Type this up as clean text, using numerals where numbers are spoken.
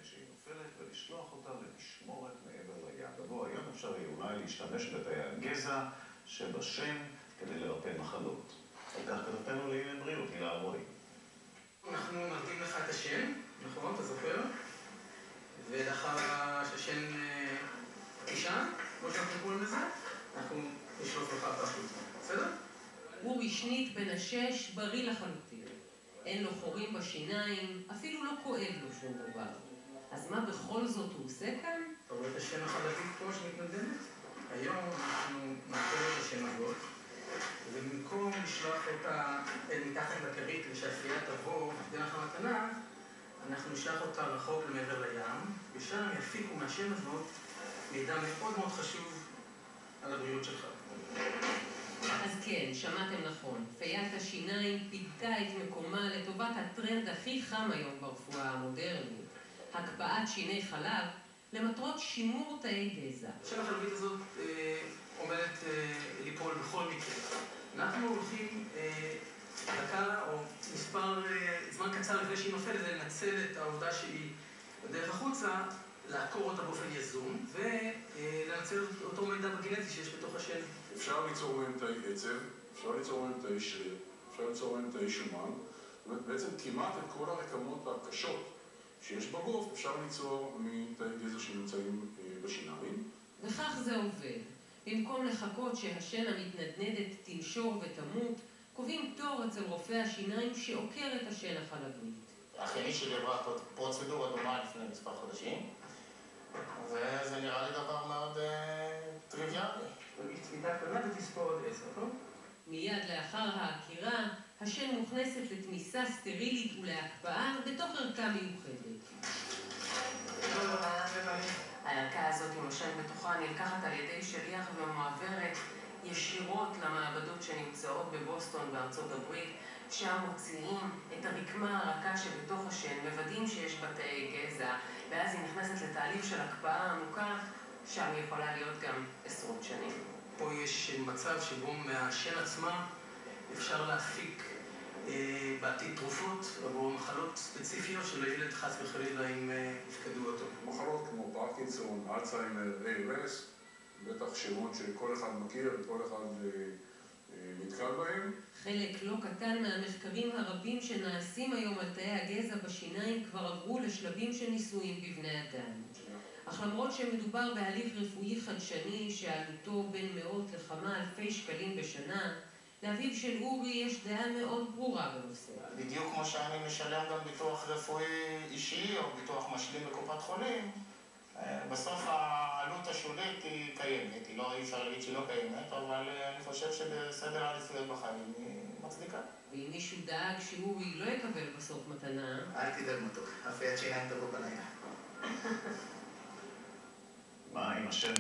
שהיא נופלת ולשלוח אותה למשמורת מעבר לים. לבוא, היום אפשר אולי להשתמש בתאי הגזע שבשן כדי לרפא מחלות. על כך כתבתנו לעניין בריאות, הילה אלרועי. אנחנו נרדים לך את השן, נכון? אתה זוכר? ולאחר שהשן תישן, כמו שאנחנו קוראים לזה, אנחנו נשלוף לך פשוט. בסדר? אורי שנית בן השש בריא לחלוטין. אין לו חורים בשיניים, אפילו לא כואב לו שום דבר. אז מה בכל זאת הוא עושה כאן? אתה רואה את השן החלבית פה שמתנדמת? היום אנחנו נעקור את השן הזאת, ובמקום לשלוח אותה מתחת לכרית ושהאפייה תבוא דרך המתנה, אנחנו נשלח אותה רחוק למעבר לים, ושם יפיקו מהשן הזאת מידע מאוד מאוד חשוב על הבריאות שלך. אז כן, שמעתם נכון. פיית השיניים פיתתה את מקומה לטובת הטרנד הכי חם היום ברפואה המודרנית. הקפאת שיני חלב למטרות שימור תאי גזע. השן החלבית הזאת עומדת ליפול בכל מקרה. אנחנו הולכים דקה או זמן קצר לפני שהיא נופלת, לנצל את העובדה שהיא בדרך החוצה, לעקור אותה באופן יזום, ולנצל אותו מידע בגנטי שיש בתוך השן. אפשר ליצור מהם תאי עצב, אפשר ליצור מהם תאי שריר, אפשר ליצור מהם תאי שומן. זאת אומרת, בעצם כמעט את כל הרקמות הקשות שיש בגוף אפשר ליצור מתאי גזע שנמצאים בשיניים. וכך זה עובד. במקום לחכות שהשן המתנדנדת תנשור ותמות, קובעים תור אצל רופא השיניים שעוקר את השן החלבית. האחיינית שלי עברה פרוצדורה דומה לפני מספר חודשים, וזה נראה לי דבר מאוד טריוויאלי. היא צמיתה קטנה ותספור עוד 10, לא? מיד לאחר העקירה, השן מוכנסת לתמיסה סטרילית ולהקפאה בתוך ערכה מיוחדת. הערכה הזאת עם השן בתוכה נלקחת על ידי שליח ומועברת ישירות למעבדות שנמצאות בבוסטון בארצות הברית, שם מוציאים את הרקמה הרכה שבתוך השן, מוודאים שיש בה תאי גזע, ואז היא נכנסת לתהליך של הקפאה עמוקה, שם היא יכולה להיות גם עשרות שנים. פה יש מצב שבו מהשן עצמה אפשר להפיק בעתיד תרופות עבור מחלות ספציפיות של הילד חס וחלילה אם יפקדו אותו. מחלות כמו פרקינסון, אלצהיימר, ALS, בטח שמות שכל אחד מכיר וכל אחד נתקל בהם. חלק לא קטן מהמחקרים הרבים שנעשים היום על תאי הגזע בשיניים כבר עברו לשלבים של ניסויים בבני אדם. אך למרות שמדובר בהליך רפואי חדשני שעלותו בין מאות לכמה אלפי שקלים בשנה, לאביו של אורי יש דעה מאוד ברורה בנושא. בדיוק כמו שאני משלם גם ביטוח רפואי אישי או ביטוח משלים בקופת חולים, בסוף העלות השולית היא קיימת, אי אפשר להגיד שהיא לא קיימת, אבל אני חושב שבסדר העדיפויות בחיים היא מצדיקה. ואם מישהו דאג שאורי לא יקבל בסוף מתנה... אל תדאג מתוק, אפיית שיניים תבוא בלילה. מה עם השן